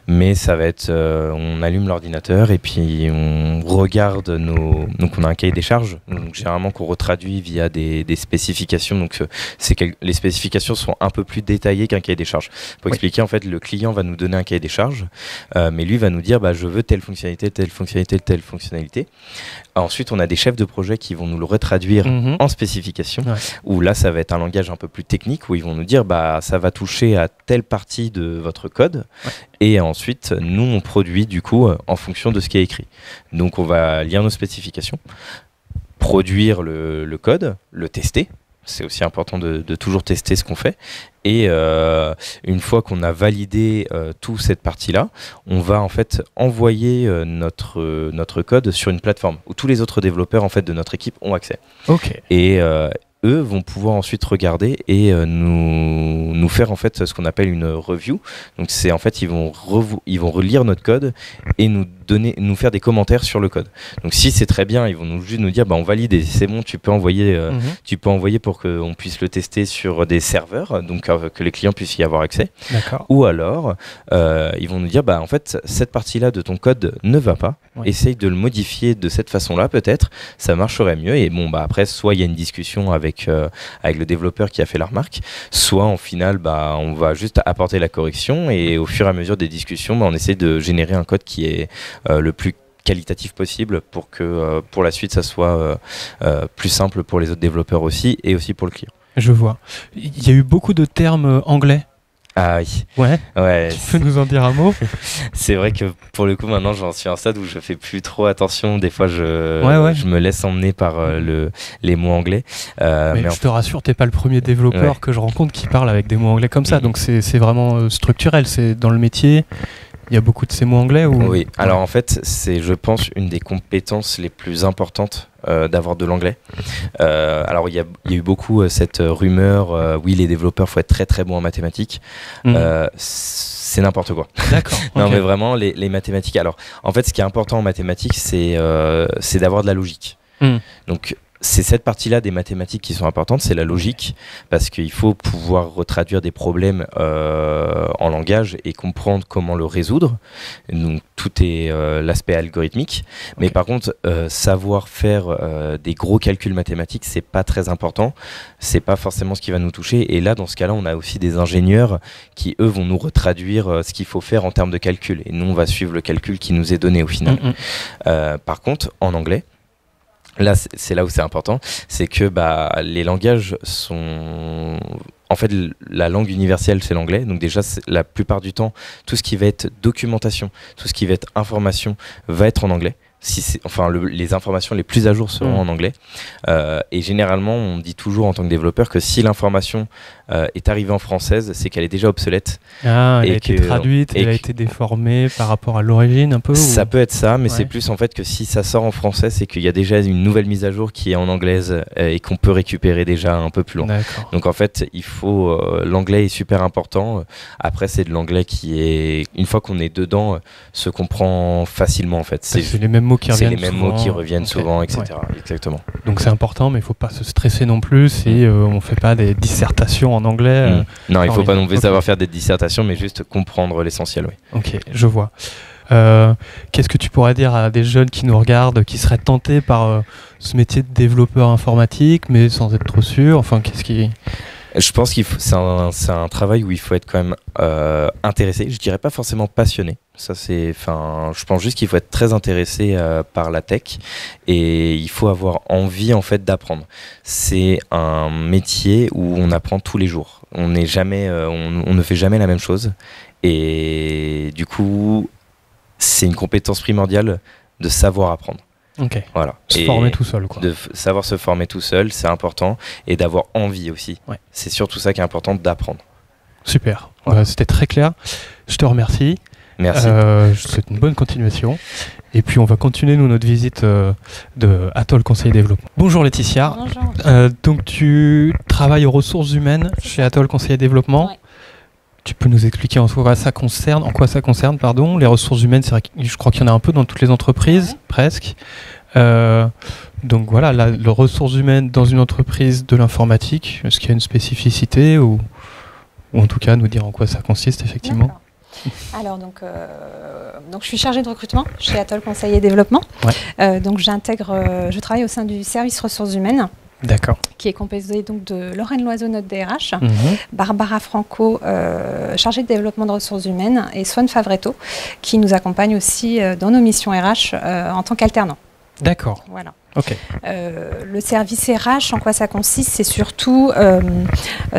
Mais ça va être, on allume l'ordinateur et puis on regarde donc on a un cahier des charges. Donc généralement qu'on retraduit via des spécifications. Donc les spécifications sont un peu plus détaillées qu'un cahier des charges. Pour expliquer, en fait, le client va nous donner un cahier des charges, mais lui va nous dire je veux telle fonctionnalité, telle fonctionnalité, telle fonctionnalité. Ensuite, on a des chefs de projet qui vont nous le retraduire en spécification, où là, ça va être un langage un peu plus technique, où ils vont nous dire ça va toucher à telle partie de votre code, et ensuite, nous, on produit du coup en fonction de ce qui est écrit. Donc, on va lire nos spécifications, produire le code, le tester. C'est aussi important de toujours tester ce qu'on fait. Et une fois qu'on a validé toute cette partie-là, on va en fait envoyer notre code sur une plateforme où tous les autres développeurs en fait de notre équipe ont accès. Et eux vont pouvoir ensuite regarder et nous faire en fait ce qu'on appelle une review. Donc c'est en fait ils vont relire notre code et nous faire des commentaires sur le code. Donc si c'est très bien, ils vont juste nous dire on valide et c'est bon, tu peux envoyer pour qu'on puisse le tester sur des serveurs, donc que les clients puissent y avoir accès. Ou alors ils vont nous dire en fait cette partie-là de ton code ne va pas. Essaye de le modifier de cette façon-là, peut-être ça marcherait mieux. Et après soit il y a une discussion avec le développeur qui a fait la remarque, soit en final on va juste apporter la correction et au fur et à mesure des discussions on essaie de générer un code qui est le plus qualitatif possible pour que pour la suite ça soit plus simple pour les autres développeurs aussi et aussi pour le client. Je vois. Il y a eu beaucoup de termes anglais. Ah oui. Ouais. Tu peux nous en dire un mot? C'est vrai que pour le coup maintenant j'en suis à un stade où je fais plus trop attention. Des fois je me laisse emmener par les mots anglais. Mais je te rassure, t'es pas le premier développeur que je rencontre qui parle avec des mots anglais comme ça. Donc c'est vraiment structurel. C'est dans le métier. Il y a beaucoup de ces mots anglais ou... Oui, alors en fait, c'est, je pense, une des compétences les plus importantes d'avoir de l'anglais. Alors il y a eu beaucoup cette rumeur, oui, les développeurs, faut être très très bons en mathématiques. C'est n'importe quoi. D'accord. Non, mais vraiment, les mathématiques. Alors, en fait, ce qui est important en mathématiques, c'est d'avoir de la logique. Donc, c'est cette partie-là des mathématiques qui sont importantes, c'est la logique, parce qu'il faut pouvoir retraduire des problèmes en langage et comprendre comment le résoudre. Donc tout est l'aspect algorithmique. Mais par contre, savoir faire des gros calculs mathématiques, c'est pas très important. C'est pas forcément ce qui va nous toucher. Et là, dans ce cas-là, on a aussi des ingénieurs qui, eux, vont nous retraduire ce qu'il faut faire en termes de calcul. Et nous, on va suivre le calcul qui nous est donné au final. Par contre, en anglais, là, c'est là où c'est important, c'est que les langages sont... En fait, la langue universelle, c'est l'anglais. Donc déjà, la plupart du temps, tout ce qui va être documentation, tout ce qui va être information, va être en anglais. Les informations les plus à jour seront en anglais. Et généralement, on dit toujours en tant que développeur que si l'information est arrivée en française, c'est qu'elle est déjà obsolète. Ah, elle a été traduite, elle a été déformée par rapport à l'origine un peu. Ça peut être ça, mais c'est plus en fait que si ça sort en français, c'est qu'il y a déjà une nouvelle mise à jour qui est en anglaise et qu'on peut récupérer déjà un peu plus loin. Donc en fait, il faut l'anglais est super important. Après, c'est de l'anglais qui est, une fois qu'on est dedans, se comprend facilement en fait. C'est les mêmes mots mots qui reviennent souvent. C'est les mêmes mots qui reviennent souvent, etc. Ouais. Exactement. Donc c'est important, mais il ne faut pas se stresser non plus et on ne fait pas des dissertations en anglais. Non, il ne faut pas non plus savoir faire des dissertations, mais juste comprendre l'essentiel. Oui. Ok, je vois. Qu'est-ce que tu pourrais dire à des jeunes qui nous regardent, qui seraient tentés par ce métier de développeur informatique, mais sans être trop sûr? Enfin, qu'est-ce qui... Je pense qu'il c'est un travail où il faut être quand même intéressé. Je dirais pas forcément passionné. Ça c'est, je pense juste qu'il faut être très intéressé par la tech et il faut avoir envie en fait d'apprendre. C'est un métier où on apprend tous les jours. On n'est jamais, on ne fait jamais la même chose et du coup, c'est une compétence primordiale de savoir apprendre. Ok. Voilà. Se former tout seul, quoi. De savoir se former tout seul, c'est important, et d'avoir envie aussi. Ouais. C'est surtout ça qui est important, d'apprendre. Super. Voilà. C'était très clair. Je te remercie. Merci. Je te souhaite une bonne continuation. Et puis on va continuer nous notre visite de Atoll Conseiller Développement. Bonjour Laetitia. Bonjour. Donc tu travailles aux ressources humaines chez Atoll Conseiller Développement. Ouais. Tu peux nous expliquer en quoi ça concerne, les ressources humaines? C'est vrai que je crois qu'il y en a un peu dans toutes les entreprises, presque. Donc voilà, les ressources humaines dans une entreprise de l'informatique, est-ce qu'il y a une spécificité ou en tout cas nous dire en quoi ça consiste effectivement? Alors donc je suis chargée de recrutement chez Atoll Conseiller Développement. Ouais. Donc je travaille au sein du service ressources humaines. D'accord. Qui est composé donc de Lorraine Loiseau, notre DRH, Barbara Franco, chargée de développement de ressources humaines, et Swan Favretto, qui nous accompagne aussi dans nos missions RH en tant qu'alternant. D'accord. Voilà. Ok. Le service RH, en quoi ça consiste? C'est surtout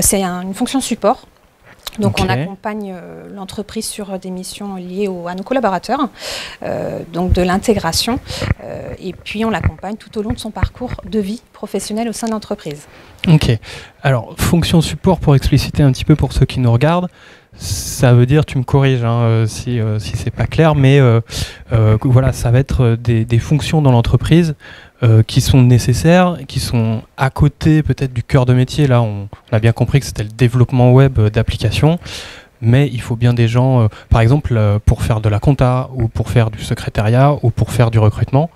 c'est une fonction support. Donc on accompagne l'entreprise sur des missions liées à nos collaborateurs, donc de l'intégration, et puis on l'accompagne tout au long de son parcours de vie professionnelle au sein de l'entreprise. Ok. Alors, fonction support, pour expliciter un petit peu pour ceux qui nous regardent, ça veut dire, tu me corriges si c'est pas clair, mais voilà, ça va être des fonctions dans l'entreprise qui sont nécessaires, qui sont à côté peut-être du cœur de métier. Là, on a bien compris que c'était le développement web d'applications, mais il faut bien des gens, par exemple, pour faire de la compta, ou pour faire du secrétariat, ou pour faire du recrutement.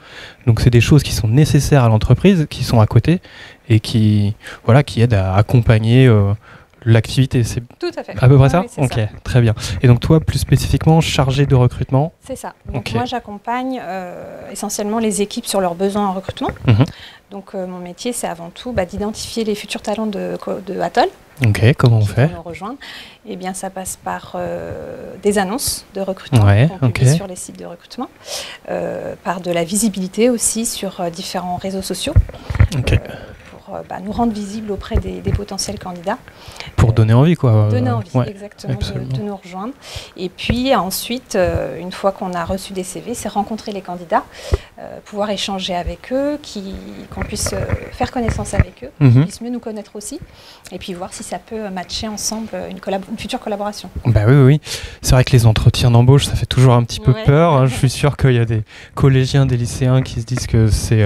Donc c'est des choses qui sont nécessaires à l'entreprise, qui sont à côté, et qui aident à accompagner l'activité. C'est tout à fait. À peu près ça? Oui, c'est ok, ça. Très bien. Et donc toi, plus spécifiquement, chargé de recrutement? C'est ça. Donc moi, j'accompagne essentiellement les équipes sur leurs besoins en recrutement. Donc mon métier, c'est avant tout d'identifier les futurs talents de Atoll. Ok, comment on fait? Nous rejoindre. Eh bien, ça passe par des annonces de recrutement qu'on publie sur les sites de recrutement, par de la visibilité aussi sur différents réseaux sociaux. Nous rendre visibles auprès des potentiels candidats. Pour donner envie, quoi. Donner envie, exactement, de nous rejoindre. Et puis ensuite, une fois qu'on a reçu des CV, c'est rencontrer les candidats, pouvoir échanger avec eux, qu'on puisse faire connaissance avec eux, qu'ils puissent mieux nous connaître aussi, et puis voir si ça peut matcher ensemble une future collaboration. Bah oui. C'est vrai que les entretiens d'embauche, ça fait toujours un petit peu peur. Je suis sûr qu'il y a des collégiens, des lycéens qui se disent que c'est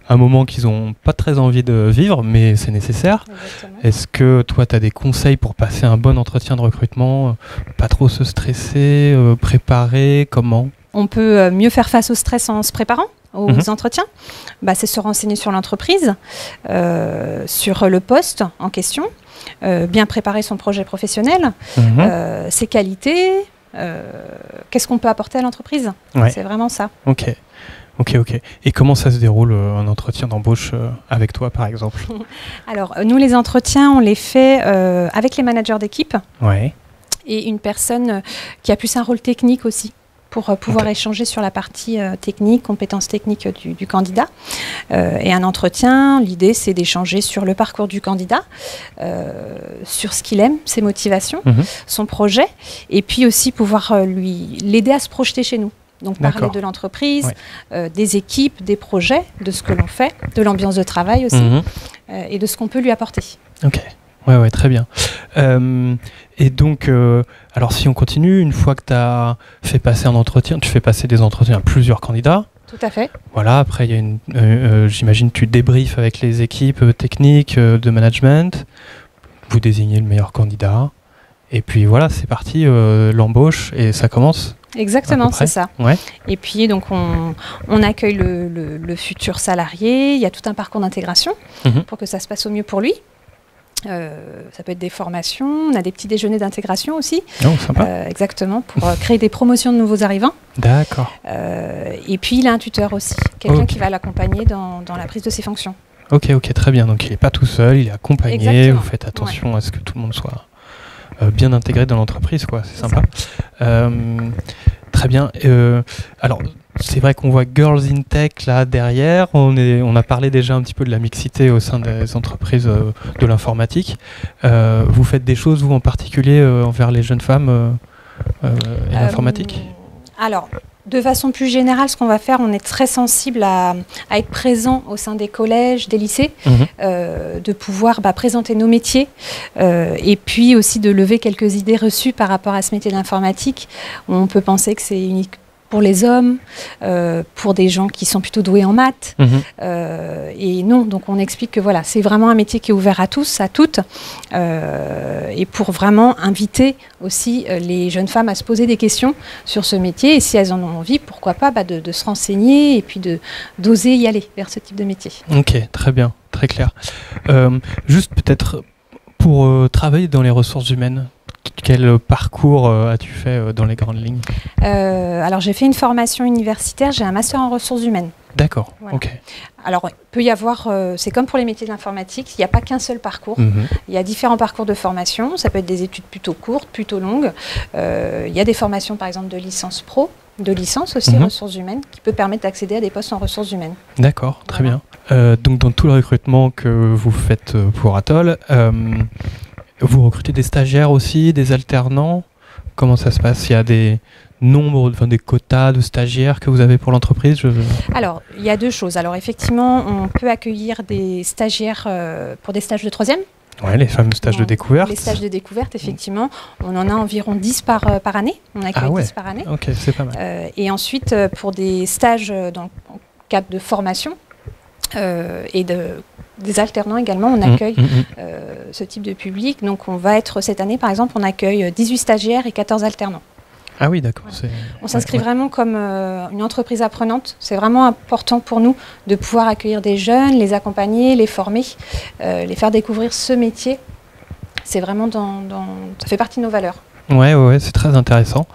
un moment qu'ils n'ont pas très envie de vivre, mais c'est nécessaire. Exactement. Est-ce que toi, tu as des conseils pour passer un bon entretien de recrutement? Pas trop se stresser, préparer, comment? On peut mieux faire face au stress en se préparant aux entretiens. C'est se renseigner sur l'entreprise, sur le poste en question, bien préparer son projet professionnel, ses qualités, qu'est-ce qu'on peut apporter à l'entreprise. C'est vraiment ça. Ok. Et comment ça se déroule un entretien d'embauche avec toi, par exemple? Alors, nous, les entretiens, on les fait avec les managers d'équipe et une personne qui a plus un rôle technique aussi, pour pouvoir échanger sur la partie technique, compétences techniques du candidat. Et un entretien, l'idée, c'est d'échanger sur le parcours du candidat, sur ce qu'il aime, ses motivations, son projet, et puis aussi pouvoir l'aider à se projeter chez nous. Donc parler de l'entreprise, des équipes, des projets, de ce que l'on fait, de l'ambiance de travail aussi, et de ce qu'on peut lui apporter. Ok, ouais, très bien. Et donc, alors si on continue, une fois que tu as fait passer un entretien, tu fais passer des entretiens à plusieurs candidats. Tout à fait. Voilà, après, il y a j'imagine tu débriefes avec les équipes techniques de management, vous désignez le meilleur candidat. Et puis voilà, c'est parti, l'embauche et ça commence. Exactement, c'est ça. Ouais. Et puis donc on accueille le futur salarié, il y a tout un parcours d'intégration pour que ça se passe au mieux pour lui. Ça peut être des formations, on a des petits déjeuners d'intégration aussi. Oh, sympa. Exactement, pour créer des promotions de nouveaux arrivants. D'accord. Et puis il a un tuteur aussi, quelqu'un qui va l'accompagner dans la prise de ses fonctions. Ok, très bien. Donc il n'est pas tout seul, il est accompagné. Exactement. Vous faites attention à ce que tout le monde soit bien intégré dans l'entreprise, quoi. C'est sympa. Très bien. Alors, c'est vrai qu'on voit Girls in Tech là derrière. On a parlé déjà un petit peu de la mixité au sein des entreprises de l'informatique. Vous faites des choses, vous en particulier, envers les jeunes femmes et l'informatique ? Alors, de façon plus générale, ce qu'on va faire, on est très sensible à être présent au sein des collèges, des lycées, de pouvoir présenter nos métiers et puis aussi de lever quelques idées reçues par rapport à ce métier d'informatique. On peut penser que c'est unique pour les hommes, pour des gens qui sont plutôt doués en maths. Et non, donc on explique que voilà, c'est vraiment un métier qui est ouvert à tous, à toutes, et pour vraiment inviter aussi les jeunes femmes à se poser des questions sur ce métier, et si elles en ont envie, pourquoi pas de se renseigner et puis d'oser y aller vers ce type de métier. Ok, très bien, très clair. Juste peut-être pour travailler dans les ressources humaines, quel parcours as-tu fait dans les grandes lignes ? Alors j'ai fait une formation universitaire, j'ai un master en ressources humaines. D'accord, voilà. Ok. Alors il peut y avoir, c'est comme pour les métiers de l'informatique, il n'y a pas qu'un seul parcours. Il y a différents parcours de formation, ça peut être des études plutôt courtes, plutôt longues. Il y a des formations par exemple de licence pro, de licence aussi ressources humaines, qui peut permettre d'accéder à des postes en ressources humaines. D'accord, très bien. Donc dans tout le recrutement que vous faites pour Atoll, vous recrutez des stagiaires aussi, des alternants ? Comment ça se passe ? Il y a des des quotas de stagiaires que vous avez pour l'entreprise ? Alors, il y a deux choses. Alors, effectivement, on peut accueillir des stagiaires pour des stages de 3e. Oui, les fameux stages de découverte. Les stages de découverte, effectivement. On en a environ 10 par année. On accueille 10 par année. Ok, c'est pas mal. Et ensuite, pour des stages dans le cadre de formation et des alternants également, on accueille ce type de public. Donc on va être, cette année par exemple, on accueille 18 stagiaires et 14 alternants. Ah oui, d'accord. Voilà. On s'inscrit vraiment comme une entreprise apprenante. C'est vraiment important pour nous de pouvoir accueillir des jeunes, les accompagner, les former, les faire découvrir ce métier. C'est vraiment ça fait partie de nos valeurs. Ouais, c'est très intéressant.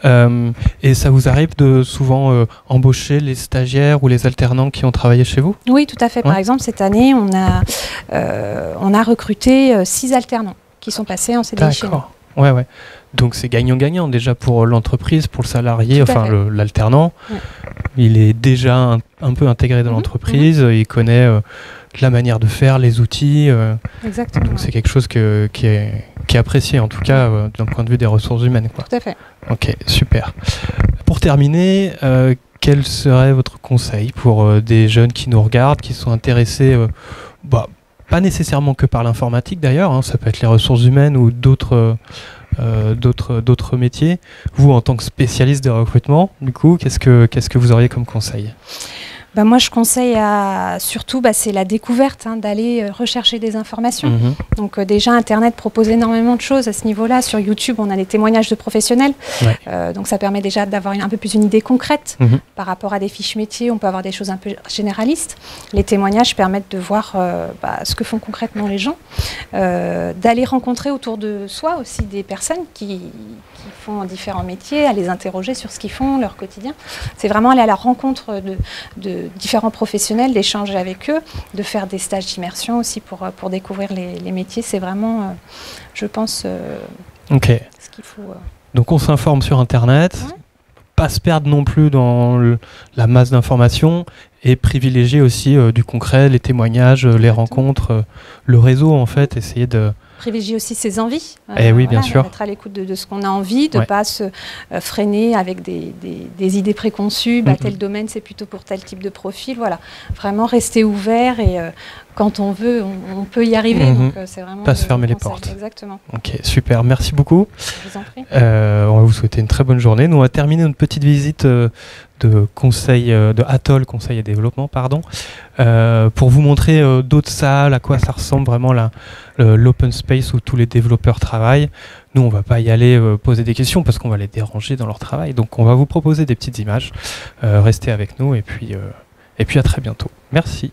Et ça vous arrive de souvent embaucher les stagiaires ou les alternants qui ont travaillé chez vous ? Oui, tout à fait. Par exemple, cette année, on a recruté 6 alternants qui sont passés en CDI chez nous. D'accord. Ouais. Donc c'est gagnant-gagnant déjà pour l'entreprise, pour le salarié, l'alternant. Ouais. Il est déjà un peu intégré dans l'entreprise, il connaît la manière de faire, les outils. Exactement. Donc c'est quelque chose qui est apprécié, en tout cas d'un point de vue des ressources humaines, quoi. Tout à fait. Ok, super. Pour terminer, quel serait votre conseil pour des jeunes qui nous regardent, qui sont intéressés, pas nécessairement que par l'informatique d'ailleurs, ça peut être les ressources humaines ou d'autres métiers. Vous, en tant que spécialiste de recrutement, du coup, qu'est-ce que vous auriez comme conseil ? Moi, je conseille surtout, c'est la découverte, d'aller rechercher des informations. Donc déjà, Internet propose énormément de choses à ce niveau-là. Sur YouTube, on a des témoignages de professionnels. Ouais. Donc ça permet déjà d'avoir un peu plus une idée concrète par rapport à des fiches métiers. On peut avoir des choses un peu généralistes. Les témoignages permettent de voir ce que font concrètement les gens. D'aller rencontrer autour de soi aussi des personnes qui font différents métiers, à les interroger sur ce qu'ils font, leur quotidien. C'est vraiment aller à la rencontre de différents professionnels, d'échanger avec eux, de faire des stages d'immersion aussi pour découvrir les métiers. C'est vraiment, je pense, ce qu'il faut. Donc on s'informe sur Internet, pas se perdre non plus dans la masse d'informations et privilégier aussi du concret, les témoignages, les rencontres, le réseau en fait, essayer de... Privilégier aussi ses envies. Oui, bien sûr. Être à l'écoute de ce qu'on a envie, de ne pas se freiner avec des idées préconçues. Tel domaine, c'est plutôt pour tel type de profil. Voilà. Vraiment rester ouvert et quand on veut, on peut y arriver. Donc, c'est vraiment pas se fermer les portes. Exactement. Ok, super, merci beaucoup. Je vous en prie. On va vous souhaiter une très bonne journée. Nous, on va terminer notre petite visite de Atoll Conseil et Développement, pardon, pour vous montrer d'autres salles, à quoi ça ressemble vraiment l'open space où tous les développeurs travaillent. Nous, on ne va pas y aller poser des questions parce qu'on va les déranger dans leur travail. Donc, on va vous proposer des petites images. Restez avec nous et puis à très bientôt. Merci.